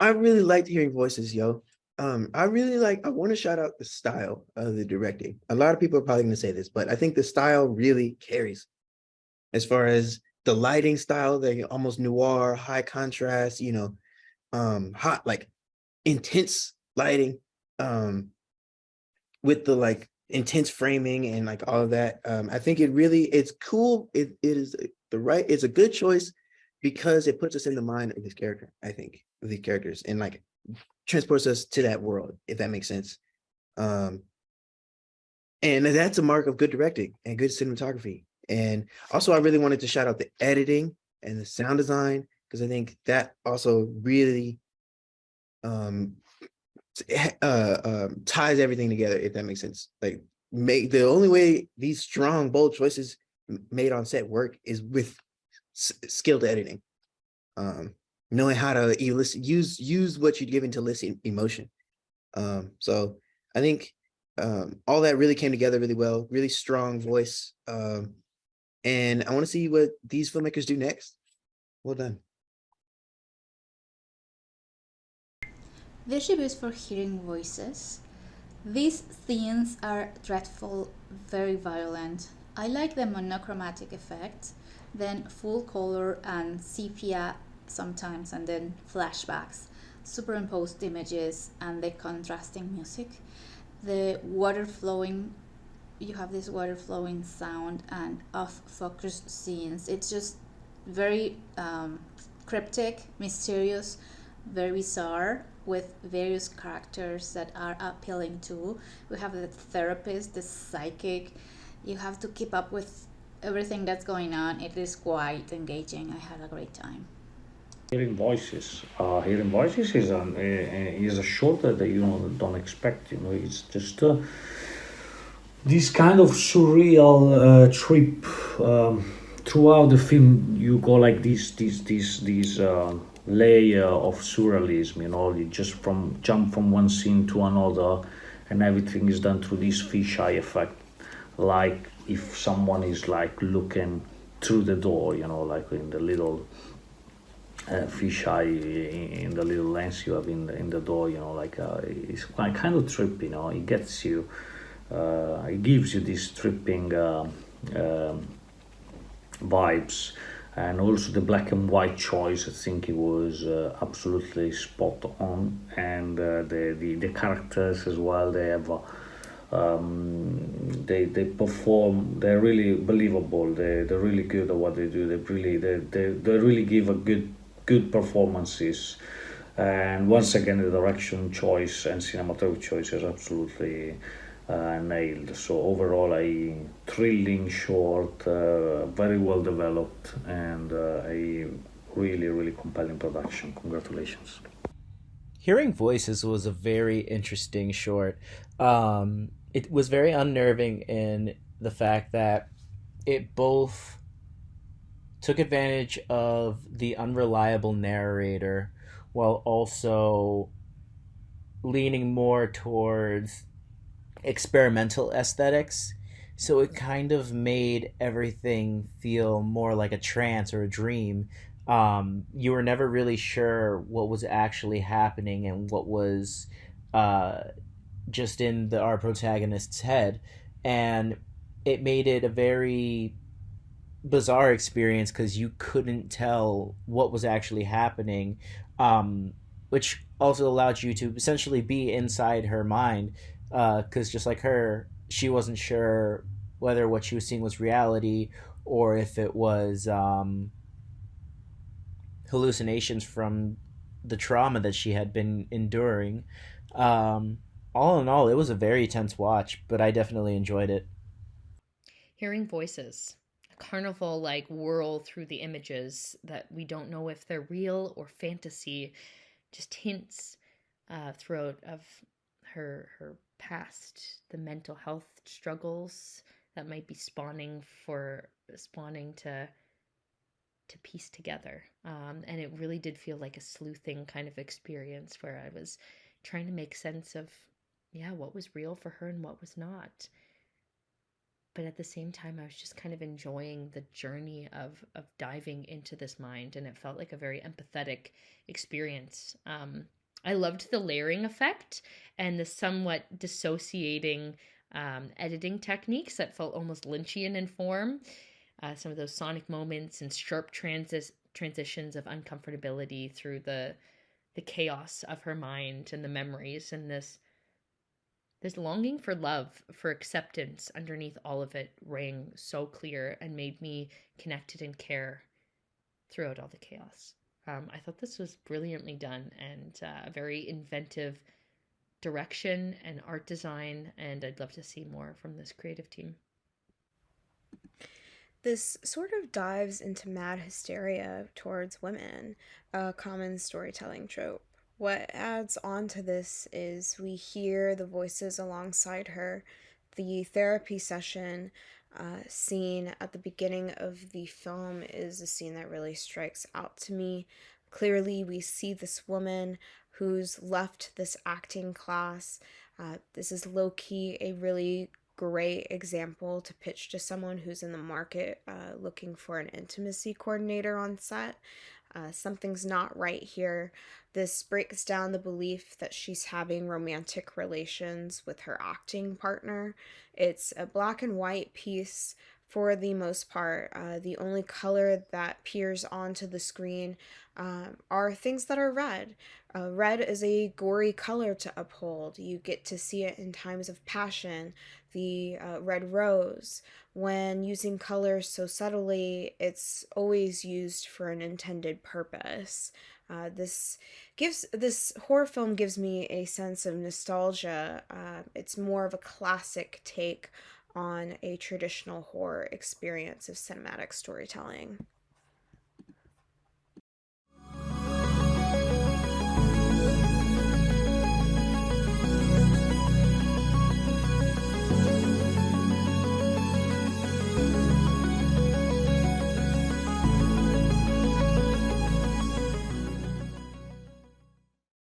I really liked hearing voices, yo. I want to shout out the style of the directing. A lot of people are probably going to say this, but I think the style really carries as far as the lighting style, the almost noir, high contrast, hot, like intense lighting, um, with the like intense framing and like all of that. I think it's cool. It is the right, it's a good choice because it puts us in the mind of this character, I think, of these characters and like transports us to that world, if that makes sense. Um, and that's a mark of good directing and good cinematography. And also, I really wanted to shout out the editing and the sound design because I think that also really um, ties everything together, if that makes sense. Like, make the only way these strong, bold choices made on set work is with skilled editing. Um, Knowing how to elicit, use what you're given to elicit emotion. So I think all that really came together really well, really strong voice. And I want to see what these filmmakers do next. Well done. This review is for hearing voices. These scenes are dreadful, very violent. I like the monochromatic effect, then full color and sepia sometimes, and then flashbacks, superimposed images, and the contrasting music. The water flowing, you have this water flowing sound and off focus scenes. It's just very cryptic, mysterious, very bizarre, with various characters that are appealing to. We have the therapist, the psychic. You have to keep up with everything that's going on. It is quite engaging. I had a great time. Hearing voices is a short that you don't expect. It's just this kind of surreal trip throughout the film. You go like this layer of surrealism. You just from jump from one scene to another, and everything is done through this fisheye effect, like if someone is like looking through the door. Like in the little fisheye in the little lens you have in the door. Like it's quite kind of trippy. It gets you. It gives you these tripping vibes, and also the black and white choice. I think it was absolutely spot on, and the characters as well. They have. They perform. They're really believable. They're really good at what they do. They really give a good performances. And once again, the direction choice and cinematography choice is absolutely nailed. So overall, a thrilling short, very well developed, and a really compelling production. Congratulations. Hearing Voices was a very interesting short. It was very unnerving in the fact that it both took advantage of the unreliable narrator while also leaning more towards experimental aesthetics. So it kind of made everything feel more like a trance or a dream. You were never really sure what was actually happening and what was uh, just in our protagonist's head. And it made it a very bizarre experience because you couldn't tell what was actually happening, which also allowed you to essentially be inside her mind. Because just like her, she wasn't sure whether what she was seeing was reality or if it was hallucinations from the trauma that she had been enduring. Um, all in all, it was a very tense watch, but I definitely enjoyed it. Hearing voices, a carnival like whirl through the images that we don't know if they're real or fantasy, just hints throughout of her past, the mental health struggles that might be spawning to piece together. And it really did feel like a sleuthing kind of experience where I was trying to make sense of, yeah, what was real for her and what was not. but at the same time, I was just kind of enjoying the journey of diving into this mind, and it felt like a very empathetic experience. I loved the layering effect and the somewhat dissociating editing techniques that felt almost Lynchian in form. Some of those sonic moments and sharp transitions of uncomfortability through the chaos of her mind and the memories, and this longing for love, for acceptance underneath all of it rang so clear and made me connected and care throughout all the chaos. I thought this was brilliantly done, and a very inventive direction and art design, and I'd love to see more from this creative team. This sort of dives into mad hysteria towards women, a common storytelling trope. What adds on to this is we hear the voices alongside her. The therapy session scene at the beginning of the film is a scene that really strikes out to me. Clearly, we see this woman who's left this acting class. This is low-key a really great example to pitch to someone who's in the market looking for an intimacy coordinator on set. Something's not right here. This breaks down the belief that she's having romantic relations with her acting partner. It's a black and white piece for the most part. The only color that peers onto the screen are things that are red. Red is a gory color to uphold. You get to see it in times of passion. The red rose, when using colors so subtly, it's always used for an intended purpose. This horror film gives me a sense of nostalgia. It's more of a classic take on a traditional horror experience of cinematic storytelling.